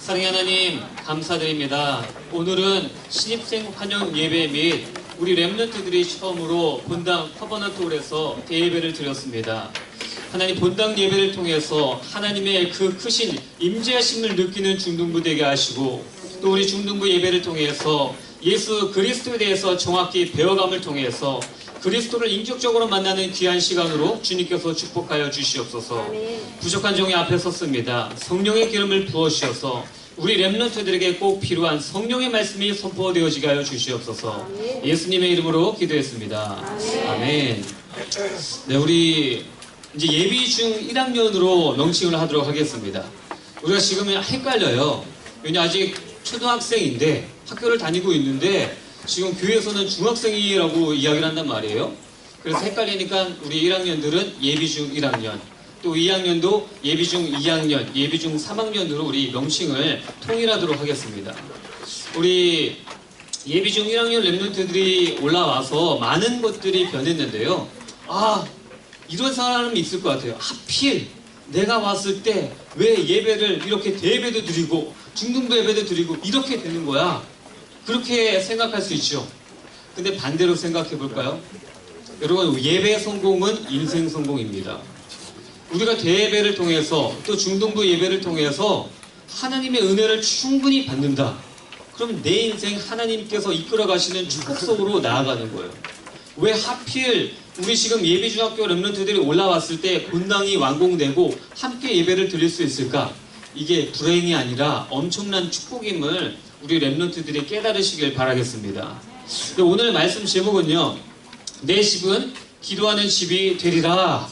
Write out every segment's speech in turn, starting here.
사랑의 하나님 감사드립니다. 오늘은 신입생 환영 예배 및 우리 렘넌트들이 처음으로 본당 커버넌트홀에서 대예배를 드렸습니다. 하나님 본당 예배를 통해서 하나님의 그 크신 임재하심을 느끼는 중등부 되게 하시고 또 우리 중등부 예배를 통해서 예수 그리스도에 대해서 정확히 배워감을 통해서 그리스도를 인격적으로 만나는 귀한 시간으로 주님께서 축복하여 주시옵소서. 부족한 종의 앞에 섰습니다. 성령의 기름을 부어주셔서 우리 렘넌트들에게 꼭 필요한 성령의 말씀이 선포되어지게 하여 주시옵소서. 예수님의 이름으로 기도했습니다. 아멘. 네, 우리 이제 예비 중 1학년으로 명칭을 하도록 하겠습니다. 우리가 지금 헷갈려요. 왜냐 아직 초등학생인데 학교를 다니고 있는데 지금 교회에서는 중학생이라고 이야기를 한단 말이에요. 그래서 헷갈리니까 우리 1학년들은 예비중 1학년, 또 2학년도 예비중 2학년, 예비중 3학년으로 우리 명칭을 통일하도록 하겠습니다. 우리 예비중 1학년 렘넌트들이 올라와서 많은 것들이 변했는데요. 이런 사람이 있을 것 같아요. 하필 내가 왔을 때 왜 예배를 이렇게 대예배도 드리고 중등부 예배도 드리고 이렇게 되는 거야. 그렇게 생각할 수 있죠. 근데 반대로 생각해 볼까요? 여러분, 예배 성공은 인생 성공입니다. 우리가 대예배를 통해서 또 중등부 예배를 통해서 하나님의 은혜를 충분히 받는다. 그럼 내 인생 하나님께서 이끌어 가시는 축복 속으로 나아가는 거예요. 왜 하필 우리 지금 예비중학교 렘넌트들이 올라왔을 때 본당이 완공되고 함께 예배를 드릴 수 있을까? 이게 불행이 아니라 엄청난 축복임을 우리 렘넌트들이 깨달으시길 바라겠습니다. 오늘 말씀 제목은요, 내 집은 기도하는 집이 되리라.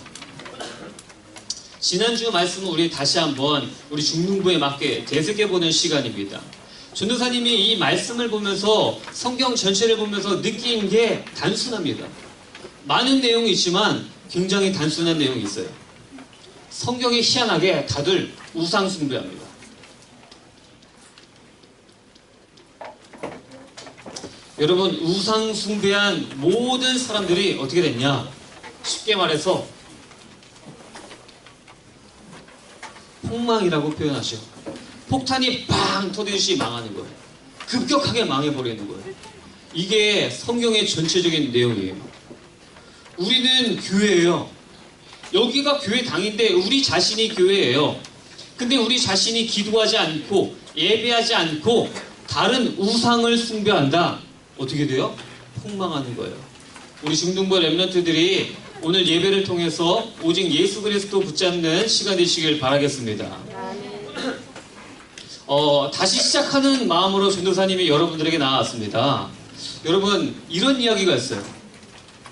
지난주 말씀은 우리 다시 한번 우리 중등부에 맞게 되새겨보는 시간입니다. 전도사님이 이 말씀을 보면서 성경 전체를 보면서 느낀 게 단순합니다. 많은 내용이 있지만 굉장히 단순한 내용이 있어요. 성경이 희한하게 다들 우상 숭배합니다. 여러분, 우상 숭배한 모든 사람들이 어떻게 됐냐? 쉽게 말해서 폭망이라고 표현하죠. 폭탄이 빵 터지듯이 망하는 거예요. 급격하게 망해버리는 거예요. 이게 성경의 전체적인 내용이에요. 우리는 교회예요. 여기가 교회당인데 우리 자신이 교회예요. 근데 우리 자신이 기도하지 않고 예배하지 않고 다른 우상을 숭배한다. 어떻게 돼요? 폭망하는 거예요. 우리 중등부 렘넌트들이 오늘 예배를 통해서 오직 예수 그리스도 붙잡는 시간 되시길 바라겠습니다. 다시 시작하는 마음으로 전도사님이 여러분들에게 나왔습니다. 여러분, 이런 이야기가 있어요.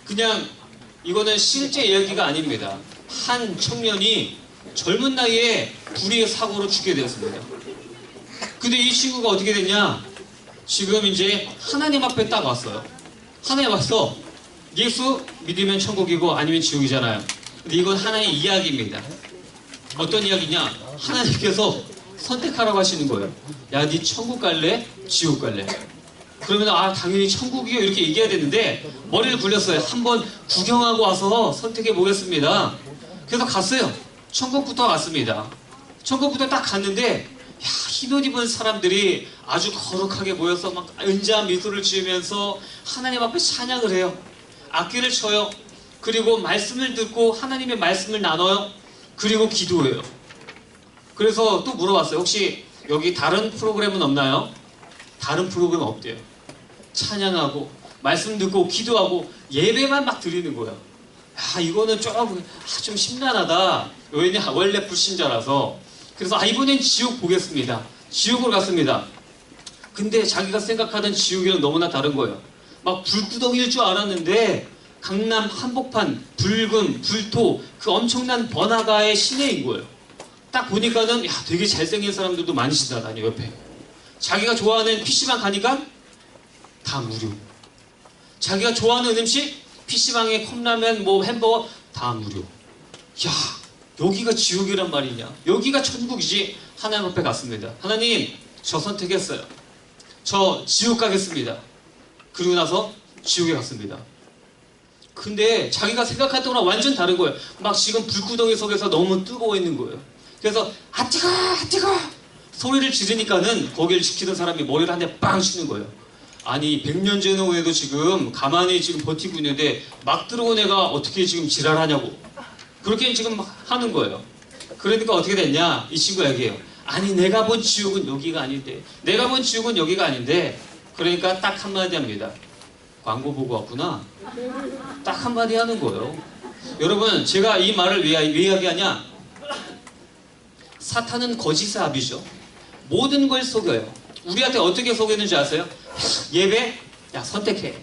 그냥 이거는 실제 이야기가 아닙니다. 한 청년이 젊은 나이에 불의의 사고로 죽게 되었습니다. 근데 이 친구가 어떻게 됐냐? 지금 이제 하나님 앞에 딱 왔어요. 하나님 와서 예수 믿으면 천국이고 아니면 지옥이잖아요. 근데 이건 하나의 이야기입니다. 어떤 이야기냐? 하나님께서 선택하라고 하시는 거예요. 야, 네 천국 갈래? 지옥 갈래? 그러면 당연히 천국이요 이렇게 얘기해야 되는데 머리를 굴렸어요. 한번 구경하고 와서 선택해 보겠습니다. 그래서 갔어요. 천국부터 갔습니다. 천국부터 딱 갔는데 흰옷 입은 사람들이 아주 거룩하게 모여서 막 은자한 미소를 지으면서 하나님 앞에 찬양을 해요. 악기를 쳐요. 그리고 말씀을 듣고 하나님의 말씀을 나눠요. 그리고 기도해요. 그래서 또 물어봤어요. 혹시 여기 다른 프로그램은 없나요? 다른 프로그램 없대요. 찬양하고 말씀 듣고 기도하고 예배만 막 드리는 거예요. 이거는 좀 심란하다. 왜냐 원래 불신자라서. 그래서 이번엔 지옥 보겠습니다. 지옥으로 갔습니다. 근데 자기가 생각하던 지옥이랑 너무나 다른 거예요. 막 불구덩이일 줄 알았는데 강남 한복판 불금 불토 그 엄청난 번화가의 시내인 거예요. 딱 보니까는 되게 잘생긴 사람들도 많이 지나다녀 옆에. 자기가 좋아하는 PC방 가니까 다 무료. 자기가 좋아하는 음식 PC방에 컵라면 햄버거 다 무료. 여기가 지옥이란 말이냐? 여기가 천국이지. 하나님 앞에 갔습니다. 하나님, 저 선택했어요. 저 지옥 가겠습니다. 그리고 나서 지옥에 갔습니다. 근데 자기가 생각했던 거랑 완전 다른 거예요. 막 지금 불구덩이 속에서 너무 뜨거워 있는 거예요. 그래서 뜨거! 소리를 지르니까는 거기를 지키던 사람이 머리를 한 대 빵 치는 거예요. 아니 100년 전후에도 지금 가만히 지금 버티고 있는데 막 들어온 애가 어떻게 지금 지랄하냐고 그렇게 지금 막 하는 거예요. 그러니까 어떻게 됐냐, 이 친구가 얘기해요. 아니 내가 본 지옥은 여기가 아닌데, 내가 본 지옥은 여기가 아닌데. 그러니까 딱 한마디 합니다. 광고 보고 왔구나. 딱 한마디 하는 거예요. 여러분, 제가 이 말을 왜 이야기하냐, 사탄은 거짓의 아비죠. 모든 걸 속여요. 우리한테 어떻게 속였는지 아세요? 예배? 야 선택해. 야,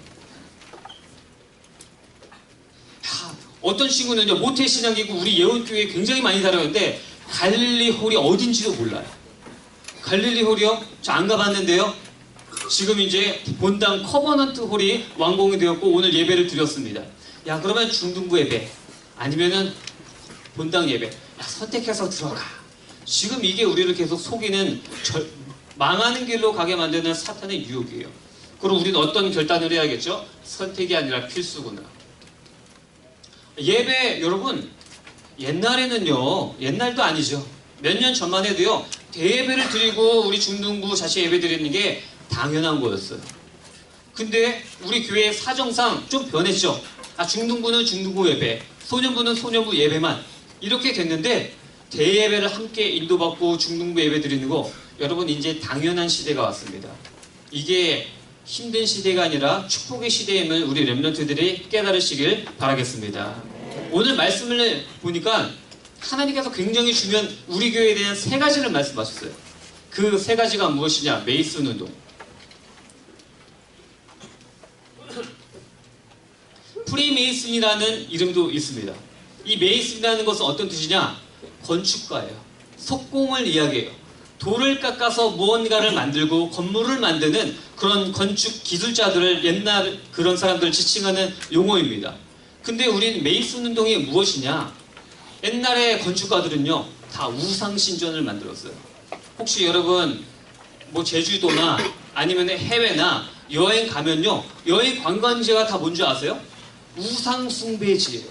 어떤 친구는요 모태신앙이고 우리 예원교회에 굉장히 많이 다녔는데 갈릴리 홀이 어딘지도 몰라요. 갈릴리 홀이요? 저 안 가봤는데요. 지금 이제 본당 커버넌트 홀이 완공이 되었고 오늘 예배를 드렸습니다. 야 그러면 중등부 예배 아니면은 본당 예배, 야 선택해서 들어가. 지금 이게 우리를 계속 속이는 망하는 길로 가게 만드는 사탄의 유혹이에요. 그럼 우리는 어떤 결단을 해야겠죠? 선택이 아니라 필수구나. 예배, 여러분 옛날에는요, 옛날도 아니죠, 몇 년 전만 해도요 대예배를 드리고 우리 중등부 자체 예배 드리는 게 당연한 거였어요. 근데 우리 교회 사정상 좀 변했죠. 아 중등부는 중등부 예배, 소년부는 소년부 예배만 이렇게 됐는데 대예배를 함께 인도받고 중등부 예배 드리는 거, 여러분 이제 당연한 시대가 왔습니다. 이게 힘든 시대가 아니라 축복의 시대임을 우리 렘넌트들이 깨달으시길 바라겠습니다. 오늘 말씀을 보니까 하나님께서 굉장히 중요한 우리 교회에 대한 세 가지를 말씀하셨어요. 그 세 가지가 무엇이냐? 메이슨 운동. 프리메이슨이라는 이름도 있습니다. 이 메이슨이라는 것은 어떤 뜻이냐? 건축가예요. 석공을 이야기해요. 돌을 깎아서 무언가를 만들고 건물을 만드는 그런 건축 기술자들을, 옛날 그런 사람들을 지칭하는 용어입니다. 근데 우린 메이슨 운동이 무엇이냐? 옛날에 건축가들은요 다 우상신전을 만들었어요. 혹시 여러분 뭐 제주도나 아니면 해외나 여행 가면요, 여행 관광지가 다 뭔지 아세요? 우상숭배지예요.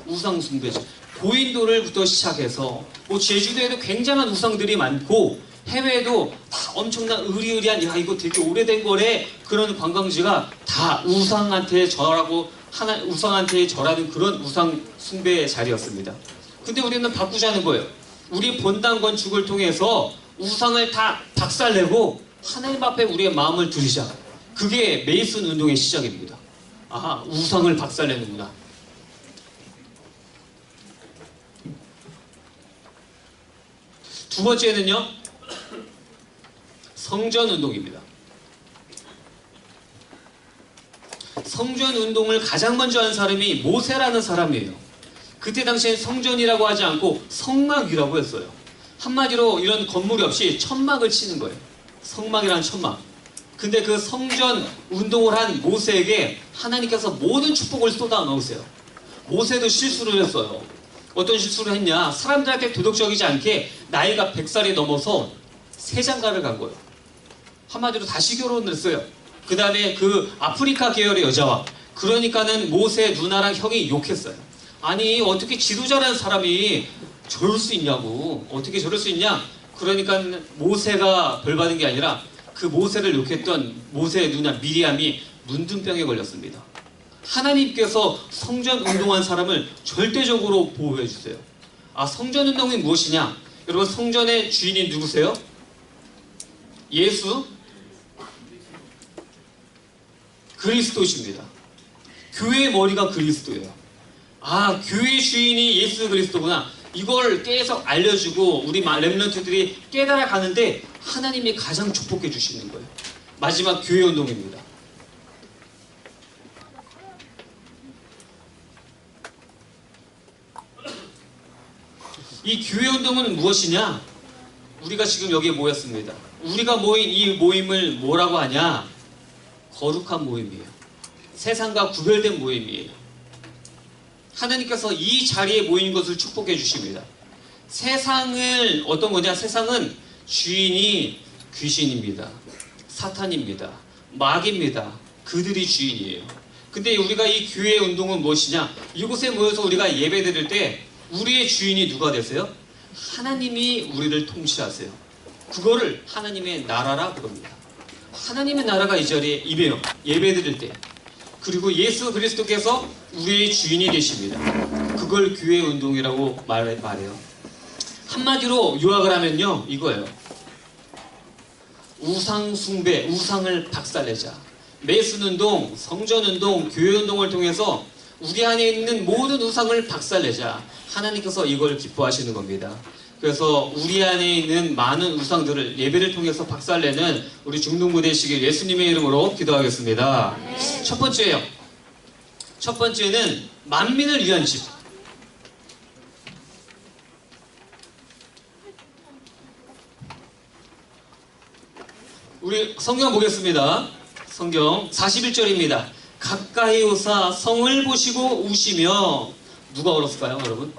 우상숭배지. 고인돌을부터 시작해서 뭐 제주도에도 굉장한 우상들이 많고 해외에도 다 엄청난 의리의리한, 야 이거 되게 오래된 거래, 그런 관광지가 다 우상한테 절하고 우상한테 절하는 그런 우상 숭배의 자리였습니다. 근데 우리는 바꾸자는 거예요. 우리 본당 건축을 통해서 우상을 다 박살내고 하나님 앞에 우리의 마음을 드리자. 그게 메이슨 운동의 시작입니다. 아, 우상을 박살내는구나. 두 번째는요, 성전 운동입니다. 성전 운동을 가장 먼저 한 사람이 모세라는 사람이에요. 그때 당시엔 성전이라고 하지 않고 성막이라고 했어요. 한마디로 이런 건물이 없이 천막을 치는 거예요. 성막이라는 천막. 근데 그 성전 운동을 한 모세에게 하나님께서 모든 축복을 쏟아 넣으세요. 모세도 실수를 했어요. 어떤 실수를 했냐? 사람들한테 도덕적이지 않게 나이가 100살이 넘어서 세장가를 간 거예요. 한마디로 다시 결혼을 했어요. 그 다음에 그 아프리카 계열의 여자와, 그러니까는 모세 누나랑 형이 욕했어요. 아니 어떻게 지도자라는 사람이 저럴 수 있냐고, 어떻게 저럴 수 있냐. 그러니까 모세가 벌 받은 게 아니라 그 모세를 욕했던 모세의 누나 미리암이 문둥병에 걸렸습니다. 하나님께서 성전 운동한 사람을 절대적으로 보호해 주세요. 아, 성전 운동이 무엇이냐? 여러분, 성전의 주인이 누구세요? 예수 그리스도십니다. 교회의 머리가 그리스도예요. 아, 교회 주인이 예수 그리스도구나. 이걸 계속 알려주고 우리 렘넌트들이 깨달아 가는데 하나님이 가장 축복해 주시는 거예요. 마지막 교회 운동입니다. 이 교회 운동은 무엇이냐? 우리가 지금 여기에 모였습니다. 우리가 모인 이 모임을 뭐라고 하냐? 거룩한 모임이에요. 세상과 구별된 모임이에요. 하나님께서 이 자리에 모인 것을 축복해 주십니다. 세상을 어떤 거냐? 세상은 주인이 귀신입니다. 사탄입니다. 마귀입니다. 그들이 주인이에요. 근데 우리가 이 교회 운동은 무엇이냐? 이곳에 모여서 우리가 예배 드릴 때 우리의 주인이 누가 되세요? 하나님이 우리를 통치하세요. 그거를 하나님의 나라라 부릅니다. 하나님의 나라가 이 자리에 임해요. 예배드릴 때. 그리고 예수 그리스도께서 우리의 주인이 되십니다. 그걸 교회 운동이라고 말해요. 한마디로 요약을 하면요, 이거예요. 우상 숭배, 우상을 박살내자. 매순운동, 성전운동, 교회운동을 통해서 우리 안에 있는 모든 우상을 박살내자. 하나님께서 이걸 기뻐하시는 겁니다. 그래서 우리 안에 있는 많은 우상들을 예배를 통해서 박살내는 우리 중동부 되시길 예수님의 이름으로 기도하겠습니다. 첫 번째예요. 첫 번째는 만민을 위한 집. 우리 성경 보겠습니다. 성경 41절입니다. 가까이 오사 성을 보시고 우시며. 누가 울었을까요, 여러분?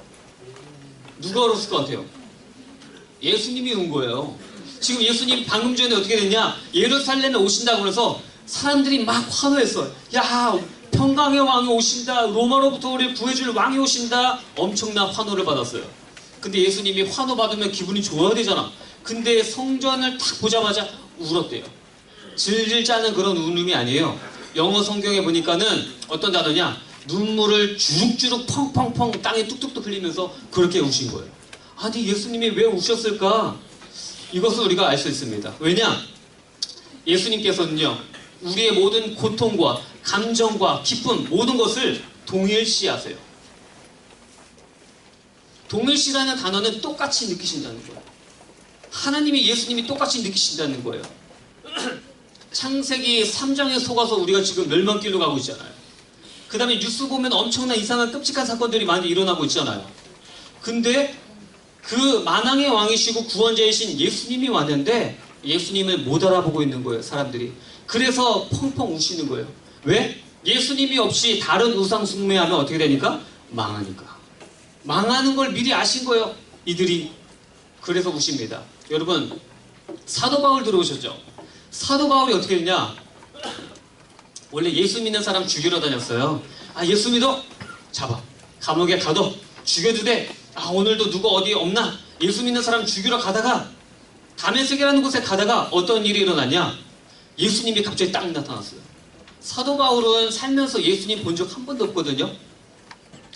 누가 울었을 것 같아요? 예수님이 온 거예요. 지금 예수님이 방금 전에 어떻게 됐냐? 예루살렘에 오신다고 그래서 사람들이 막 환호했어요. 야, 평강의 왕이 오신다. 로마로부터 우리를 구해줄 왕이 오신다. 엄청난 환호를 받았어요. 근데 예수님이 환호 받으면 기분이 좋아야 되잖아. 근데 성전을 딱 보자마자 울었대요. 질질 짜는 그런 울음이 아니에요. 영어 성경에 보니까는 어떤 단어냐? 눈물을 주룩주룩 펑펑펑 땅에 뚝뚝뚝 흘리면서 그렇게 우신 거예요. 아니, 예수님이 왜 우셨을까? 이것을 우리가 알 수 있습니다. 왜냐? 예수님께서는요, 우리의 모든 고통과 감정과 기쁨, 모든 것을 동일시하세요. 동일시라는 단어는 똑같이 느끼신다는 거예요. 하나님이 예수님이 똑같이 느끼신다는 거예요. 창세기 3장에 속아서 우리가 지금 멸망길로 가고 있잖아요. 그 다음에 뉴스 보면 엄청난 이상한 끔찍한 사건들이 많이 일어나고 있잖아요. 근데 그 만왕의 왕이시고 구원자이신 예수님이 왔는데 예수님을 못 알아보고 있는 거예요, 사람들이. 그래서 펑펑 우시는 거예요. 왜? 예수님이 없이 다른 우상 숭배하면 어떻게 되니까? 망하니까. 망하는 걸 미리 아신 거예요, 이들이. 그래서 우십니다. 여러분, 사도 바울 들어오셨죠? 사도 바울이 어떻게 했냐? 원래 예수 믿는 사람 죽이러 다녔어요. 아, 예수 믿어? 잡아. 감옥에 가둬. 죽여도 돼. 아, 오늘도 누가 어디 없나? 예수 믿는 사람 죽이러 가다가 다메섹이라는 곳에 가다가 어떤 일이 일어났냐? 예수님이 갑자기 딱 나타났어요. 사도 바울은 살면서 예수님 본 적 한 번도 없거든요.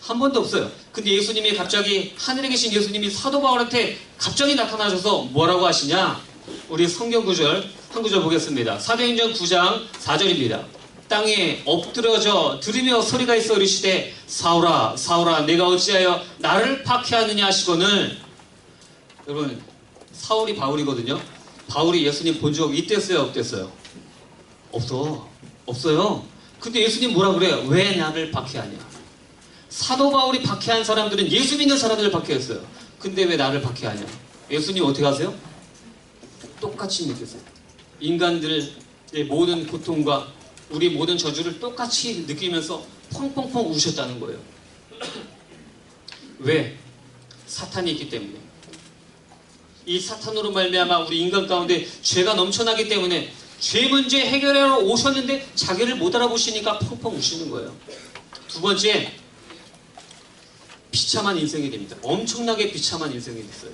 한 번도 없어요. 근데 예수님이 갑자기, 하늘에 계신 예수님이 사도 바울한테 갑자기 나타나셔서 뭐라고 하시냐? 우리 성경 구절, 한 구절 보겠습니다. 사도행전 9장 4절입니다. 땅에 엎드려져 들으며 소리가 있어 이르시되 사울아 사울아 내가 어찌하여 나를 박해하느냐 하시거늘. 여러분, 사울이 바울이거든요. 바울이 예수님 본 적 있댔어요, 없댔어요? 없어요. 근데 예수님 뭐라 그래요? 왜 나를 박해하냐? 사도 바울이 박해한 사람들은 예수 믿는 사람들을 박해했어요. 근데 왜 나를 박해하냐? 예수님 어떻게 하세요? 똑같이 느꼈어요. 인간들의 모든 고통과 우리 모든 저주를 똑같이 느끼면서 펑펑펑 우셨다는 거예요. 왜? 사탄이 있기 때문에. 이 사탄으로 말미암아 우리 인간 가운데 죄가 넘쳐나기 때문에 죄 문제 해결하러 오셨는데 자기를 못 알아보시니까 펑펑 우시는 거예요. 두 번째, 비참한 인생이 됩니다. 엄청나게 비참한 인생이 됐어요.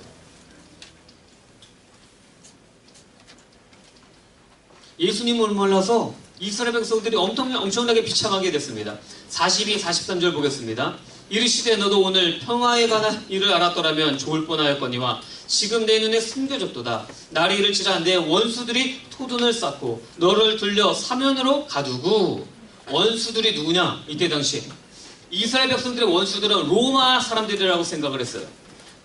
예수님을 몰라서 이스라엘 백성들이 엄청나게 비참하게 됐습니다. 42, 43절 보겠습니다. 이르시되 너도 오늘 평화에 관한 일을 알았더라면 좋을 뻔하였거니와 지금 내 눈에 숨겨졌도다. 날이 이를지라 내 원수들이 토둔을 쌓고 너를 들려 사면으로 가두고. 원수들이 누구냐? 이때 당시 이스라엘 백성들의 원수들은 로마 사람들이라고 생각을 했어요.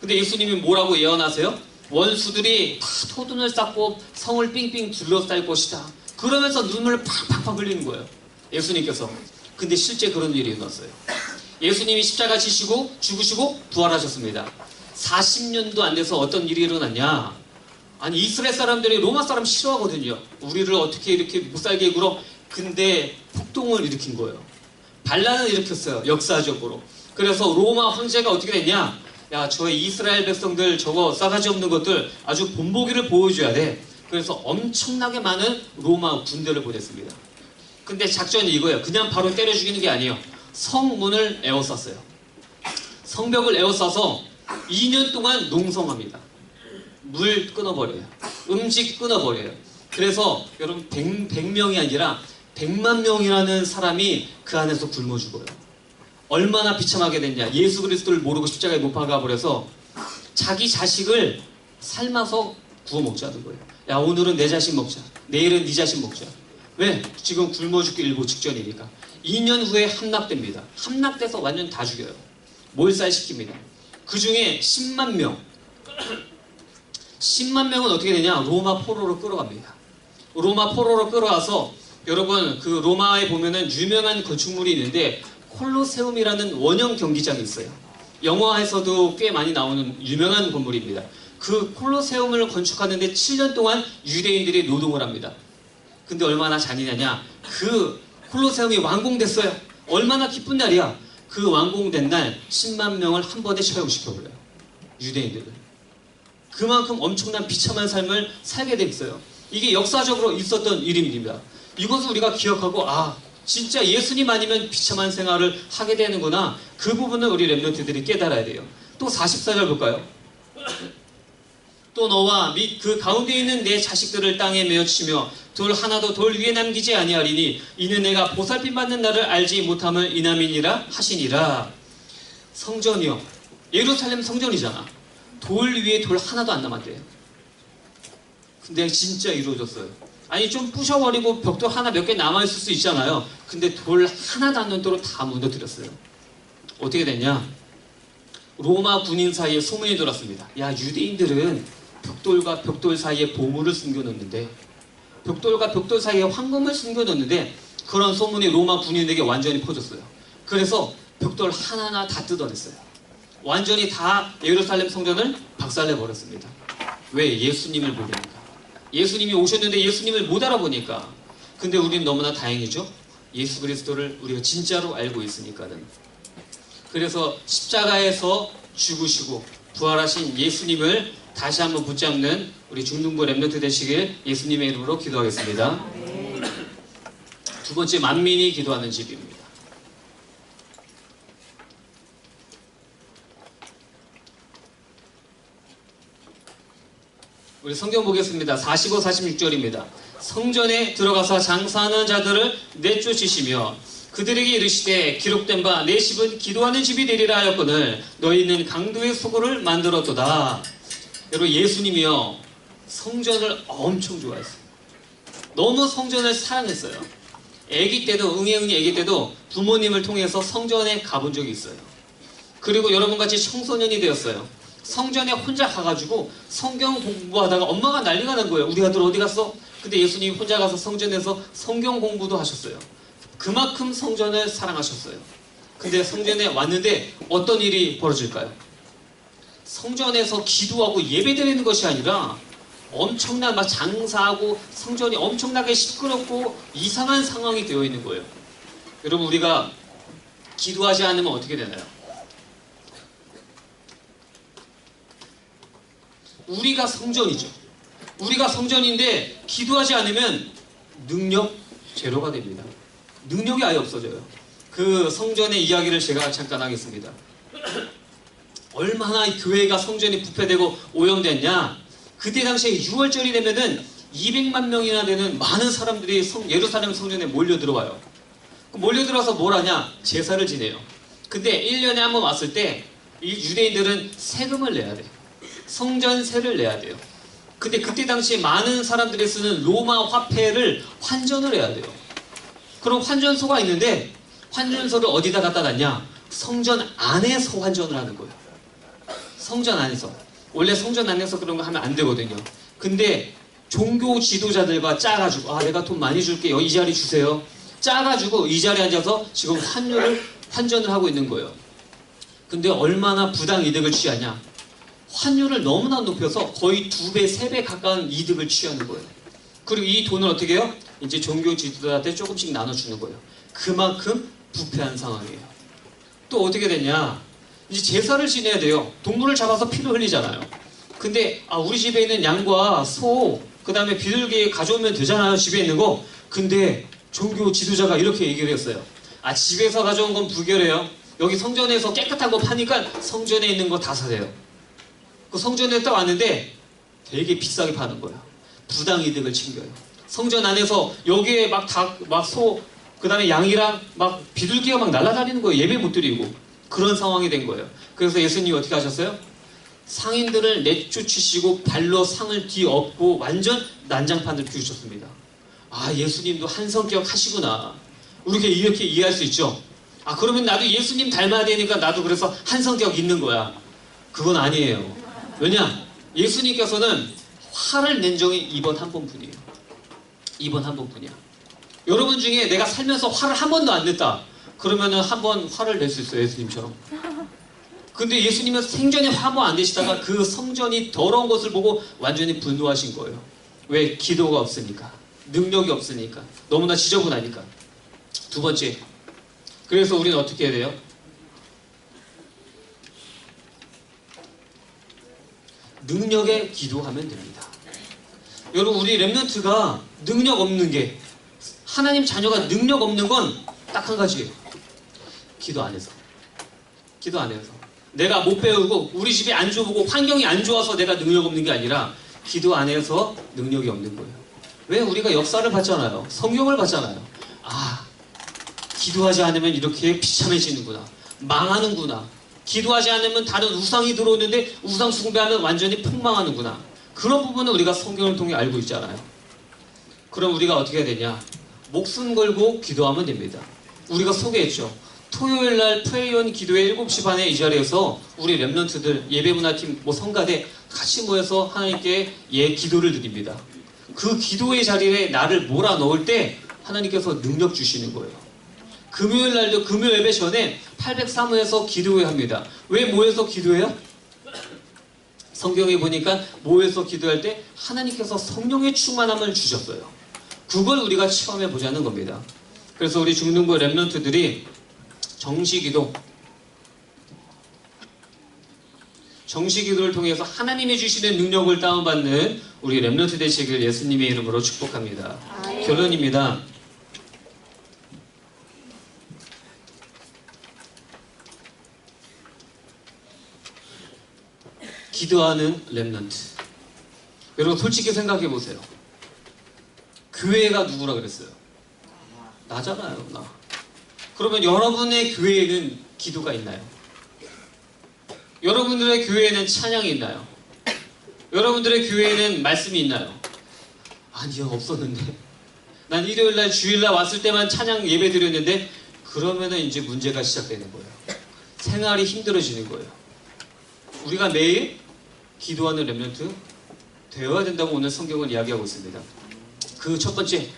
근데 예수님이 뭐라고 예언하세요? 원수들이 다 토둔을 쌓고 성을 삥삥 둘러쌀 것이다. 그러면서 눈물을 팍팍팍 흘리는 거예요, 예수님께서. 근데 실제 그런 일이 일어났어요. 예수님이 십자가 지시고 죽으시고 부활하셨습니다. 40년도 안 돼서 어떤 일이 일어났냐? 아니, 이스라엘 사람들이 로마 사람 싫어하거든요. 우리를 어떻게 이렇게 못살게 굴어? 근데 폭동을 일으킨 거예요. 반란을 일으켰어요, 역사적으로. 그래서 로마 황제가 어떻게 됐냐? 야, 저의 이스라엘 백성들 저거 싸가지 없는 것들 아주 본보기를 보여줘야 돼. 그래서 엄청나게 많은 로마 군대를 보냈습니다. 근데 작전이 이거예요. 그냥 바로 때려 죽이는 게 아니에요. 성문을 에워쌌어요. 성벽을 에워싸서 2년 동안 농성합니다. 물 끊어버려요. 음식 끊어버려요. 그래서 여러분 100명이 아니라 100만 명이라는 사람이 그 안에서 굶어 죽어요. 얼마나 비참하게 됐냐. 예수 그리스도를 모르고 십자가에 못 박아버려서 자기 자식을 삶아서 구워 먹자는 거예요. 야, 오늘은 내 자식 먹자. 내일은 네 자식 먹자. 왜? 지금 굶어 죽기 일보 직전이니까. 2년 후에 함락됩니다. 함락돼서 완전 다 죽여요. 몰살시킵니다. 그 중에 10만 명. 10만 명은 어떻게 되냐? 로마 포로로 끌어갑니다. 로마 포로로 끌어가서 여러분 그 로마에 보면은 유명한 건축물이 있는데 콜로세움이라는 원형 경기장이 있어요. 영화에서도 꽤 많이 나오는 유명한 건물입니다. 그 콜로세움을 건축하는데 7년 동안 유대인들이 노동을 합니다. 근데 얼마나 잔인하냐? 그 콜로세움이 완공됐어요. 얼마나 기쁜 날이야. 그 완공된 날 10만 명을 한 번에 처형시켜버려요. 유대인들을. 그만큼 엄청난 비참한 삶을 살게 돼 있어요. 이게 역사적으로 있었던 일입니다. 이것을 우리가 기억하고 진짜 예수님 아니면 비참한 생활을 하게 되는구나. 그 부분을 우리 렘넌트들이 깨달아야 돼요. 또 44절 볼까요? 또 너와 및 그 가운데 있는 내 자식들을 땅에 메어 치며 돌 하나도 돌 위에 남기지 아니하리니 이는 내가 보살핌 받는 날을 알지 못함을 인함이니라 하시니라. 성전이요. 예루살렘 성전이잖아. 돌 위에 돌 하나도 안 남았대요. 근데 진짜 이루어졌어요. 아니 좀 부셔버리고 벽돌 하나 몇 개 남아있을 수 있잖아요. 근데 돌 하나도 안 남도록 다 무너뜨렸어요. 어떻게 됐냐? 로마 군인 사이에 소문이 돌았습니다. 야, 유대인들은 벽돌과 벽돌 사이에 보물을 숨겨놓는데, 벽돌과 벽돌 사이에 황금을 숨겨놓는데, 그런 소문이 로마 군인에게 완전히 퍼졌어요. 그래서 벽돌 하나하나 다 뜯어냈어요. 완전히 다 예루살렘 성전을 박살내버렸습니다. 왜? 예수님을 모르니까. 예수님이 오셨는데 예수님을 못 알아보니까. 근데 우리는 너무나 다행이죠. 예수 그리스도를 우리가 진짜로 알고 있으니까는. 그래서 십자가에서 죽으시고 부활하신 예수님을 다시 한번 붙잡는 우리 중등부 렘넌트 되시길 예수님의 이름으로 기도하겠습니다. 두 번째, 만민이 기도하는 집입니다. 우리 성경 보겠습니다. 45, 46절입니다. 성전에 들어가서 장사하는 자들을 내쫓으시며 그들에게 이르시되 기록된 바 내 집은 기도하는 집이 되리라 하였거늘 너희는 강도의 소굴을 만들었도다. 여러분, 예수님이요 성전을 엄청 좋아했어요. 너무 성전을 사랑했어요. 아기 때도 응애 아기 때도 부모님을 통해서 성전에 가본 적이 있어요. 그리고 여러분같이 청소년이 되었어요. 성전에 혼자 가가지고 성경 공부하다가 엄마가 난리가 난 거예요. 우리 아들 어디 갔어? 근데 예수님이 혼자 가서 성전에서 성경 공부도 하셨어요. 그만큼 성전을 사랑하셨어요. 근데 성전에 왔는데 어떤 일이 벌어질까요? 성전에서 기도하고 예배드리는 것이 아니라 엄청난 막 장사하고 성전이 엄청나게 시끄럽고 이상한 상황이 되어 있는 거예요. 여러분, 우리가 기도하지 않으면 어떻게 되나요? 우리가 성전이죠. 우리가 성전인데 기도하지 않으면 능력 제로가 됩니다. 능력이 아예 없어져요. 그 성전의 이야기를 제가 잠깐 하겠습니다. 얼마나 교회가 성전이 부패되고 오염됐냐. 그때 당시에 6월절이 되면은 200만 명이나 되는 많은 사람들이 예루살렘 성전에 몰려 들어와요. 몰려 들어와서 뭘 하냐? 제사를 지내요. 근데 1년에 한 번 왔을 때 이 유대인들은 세금을 내야 돼. 성전세를 내야 돼요. 근데 그때 당시에 많은 사람들이 쓰는 로마 화폐를 환전을 해야 돼요. 그럼 환전소가 있는데 환전소를 어디다 갖다 놨냐? 성전 안에서 환전을 하는 거예요. 성전 안에서. 원래 성전 안에서 그런 거 하면 안 되거든요. 근데 종교 지도자들과 짜가지고 내가 돈 많이 줄게요. 이 자리 주세요. 짜가지고 이 자리에 앉아서 지금 환전을 하고 있는 거예요. 근데 얼마나 부당 이득을 취하냐? 환율을 너무나 높여서 거의 2배, 3배 가까운 이득을 취하는 거예요. 그리고 이 돈을 어떻게 해요? 이제 종교 지도자한테 조금씩 나눠주는 거예요. 그만큼 부패한 상황이에요. 또 어떻게 되냐? 이제 제사를 지내야 돼요. 동물을 잡아서 피를 흘리잖아요. 근데 우리 집에 있는 양과 소, 그 다음에 비둘기 가져오면 되잖아요. 집에 있는 거. 근데 종교 지도자가 이렇게 얘기를 했어요. 집에서 가져온 건 불결해요. 여기 성전에서 깨끗한 거 파니까 성전에 있는 거 다 사세요. 그 성전에 딱 왔는데 되게 비싸게 파는 거예요. 부당이득을 챙겨요. 성전 안에서 여기에 막 닭, 막 소, 그 다음에 양이랑 막 비둘기가 막 날아다니는 거예요. 예배 못 드리고. 그런 상황이 된 거예요. 그래서 예수님이 어떻게 하셨어요? 상인들을 내쫓으시고 발로 상을 뒤엎고 완전 난장판을 피우셨습니다. 아, 예수님도 한 성격 하시구나. 우리가 이렇게 이해할 수 있죠. 아, 그러면 나도 예수님 닮아야 되니까 나도 그래서 한 성격 있는 거야. 그건 아니에요. 왜냐? 예수님께서는 화를 낸 적이 이번 한 번뿐이에요. 이번 한 번뿐이야. 여러분 중에 내가 살면서 화를 한 번도 안 냈다. 그러면은 한 번 화를 낼 수 있어요. 예수님처럼. 근데 예수님은 생전에 화 한 번 안 내시다가 그 성전이 더러운 것을 보고 완전히 분노하신 거예요. 왜? 기도가 없으니까. 능력이 없으니까. 너무나 지저분하니까. 두 번째. 그래서 우리는 어떻게 해야 돼요? 능력에 기도하면 됩니다. 여러분, 우리 렘넌트가 능력 없는 게, 하나님 자녀가 능력 없는 건 딱 한 가지예요. 기도 안 해서. 기도 안 해서. 내가 못 배우고 우리 집이 안 좋고 환경이 안 좋아서 내가 능력 없는 게 아니라 기도 안 해서 능력이 없는 거예요. 왜? 우리가 역사를 봤잖아요. 성경을 봤잖아요. 아, 기도하지 않으면 이렇게 비참해지는구나. 망하는구나. 기도하지 않으면 다른 우상이 들어오는데 우상 숭배하면 완전히 폭망하는구나. 그런 부분은 우리가 성경을 통해 알고 있잖아요. 그럼 우리가 어떻게 해야 되냐? 목숨 걸고 기도하면 됩니다. 우리가 소개했죠. 토요일날 프레이온 기도회 7시 반에 이 자리에서 우리 렘넌트들 예배문화팀 성가대 같이 모여서 하나님께 기도를 드립니다. 그 기도의 자리에 나를 몰아넣을 때 하나님께서 능력 주시는 거예요. 금요일날도 금요 예배 전에 803호에서 기도회 합니다. 왜 모여서 기도해요? 성경에 보니까 모여서 기도할 때 하나님께서 성령의 충만함을 주셨어요. 그걸 우리가 체험해 보자는 겁니다. 그래서 우리 중등부 렘넌트들이 정시기도를 통해서 하나님이 주시는 능력을 다운받는 우리 렘넌트 되시길 예수님의 이름으로 축복합니다. 결론입니다. 기도하는 렘넌트. 여러분 솔직히 생각해 보세요. 교회가 누구라 그랬어요? 나잖아요, 나. 그러면 여러분의 교회에는 기도가 있나요? 여러분들의 교회에는 찬양이 있나요? 여러분들의 교회에는 말씀이 있나요? 아니요, 없었는데. 난 일요일날 주일날 왔을 때만 찬양 예배 드렸는데 그러면은 이제 문제가 시작되는 거예요. 생활이 힘들어지는 거예요. 우리가 매일 기도하는 렘넌트 되어야 된다고 오늘 성경은 이야기하고 있습니다. 그 첫 번째,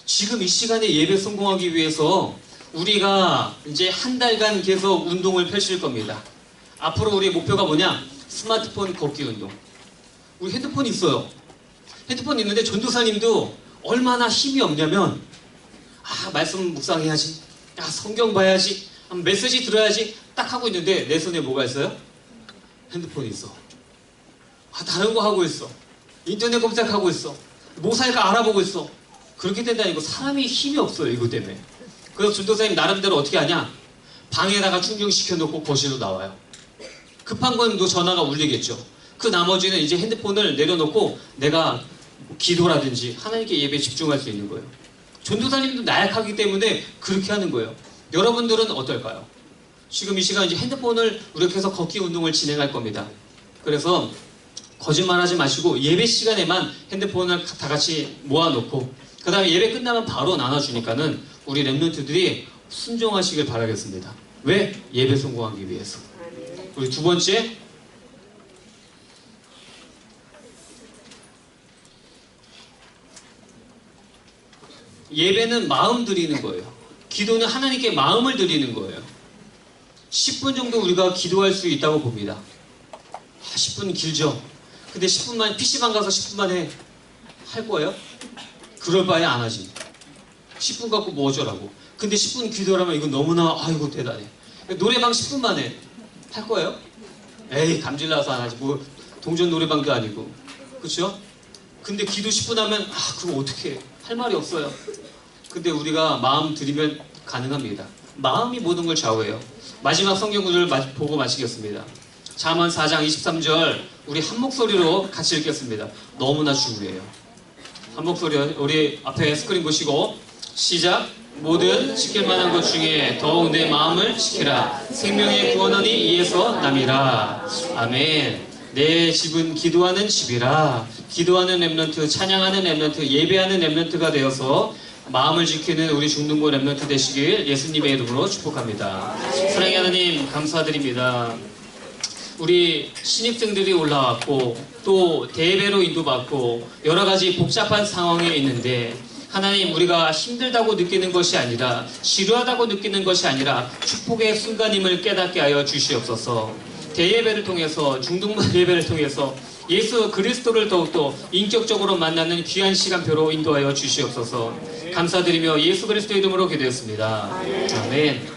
지금 이 시간에 예배 성공하기 위해서 우리가 이제 한 달간 계속 운동을 펼칠 겁니다. 앞으로 우리의 목표가 뭐냐? 스마트폰 걷기 운동. 우리 핸드폰 있어요. 핸드폰 있는데 전도사님도 얼마나 힘이 없냐면, 아, 말씀 묵상해야지, 야, 성경 봐야지, 메시지 들어야지 딱 하고 있는데 내 손에 뭐가 있어요? 핸드폰이 있어. 아, 다른 거 하고 있어. 인터넷 검색하고 있어. 뭐 살까 알아보고 있어. 그렇게 된다니까 사람이 힘이 없어요, 이거 때문에. 그래서 전도사님 나름대로 어떻게 하냐? 방에다가 충전시켜 놓고 거실로 나와요. 급한 건 또 전화가 울리겠죠. 그 나머지는 이제 핸드폰을 내려놓고 내가 기도라든지 하나님께 예배에 집중할 수 있는 거예요. 전도사님도 나약하기 때문에 그렇게 하는 거예요. 여러분들은 어떨까요? 지금 이 시간 이제 핸드폰을 우리 해서 걷기 운동을 진행할 겁니다. 그래서 거짓말하지 마시고 예배 시간에만 핸드폰을 다 같이 모아놓고 그 다음에 예배 끝나면 바로 나눠주니까는 우리 렘넌트들이 순종하시길 바라겠습니다. 왜? 예배 성공하기 위해서. 우리 두 번째, 예배는 마음 드리는 거예요. 기도는 하나님께 마음을 드리는 거예요. 10분 정도 우리가 기도할 수 있다고 봅니다. 10분 길죠? 근데 10분만, PC방 가서 10분만 할 거예요? 그럴 바에 안 하지. 10분 갖고 뭐 어쩌라고. 근데 10분 기도하면 이건 너무나, 아이고, 대단해. 노래방 10분만 할 거예요? 에이, 감질나서 안 하지. 뭐, 동전 노래방도 아니고. 그쵸? 근데 기도 10분 하면, 아, 그거 어떻게 해. 할 말이 없어요. 근데 우리가 마음 들이면 가능합니다. 마음이 모든 걸 좌우해요. 마지막 성경 구절을 보고 마치겠습니다. 잠언 4장 23절 우리 한 목소리로 같이 읽겠습니다. 너무나 중요해요. 한 목소리 우리 앞에 스크린 보시고 시작. 모든 지킬 만한 것 중에 더욱 내 마음을 지키라. 생명의 구원원이 이에서 남이라. 아멘. 내 집은 기도하는 집이라. 기도하는 렘넌트, 찬양하는 렘넌트, 예배하는 렘넌트가 되어서 마음을 지키는 우리 중등부 렘넌트 되시길 예수님의 이름으로 축복합니다. 사랑의 하나님 감사드립니다. 우리 신입생들이 올라왔고 또 대회로 인도받고 여러 가지 복잡한 상황에 있는데 하나님 우리가 힘들다고 느끼는 것이 아니라 지루하다고 느끼는 것이 아니라 축복의 순간임을 깨닫게 하여 주시옵소서. 대예배를 통해서 중등부 예배를 통해서 예수 그리스도를 더욱더 인격적으로 만나는 귀한 시간표로 인도하여 주시옵소서. 감사드리며 예수 그리스도 이름으로 기도했습니다. 아멘.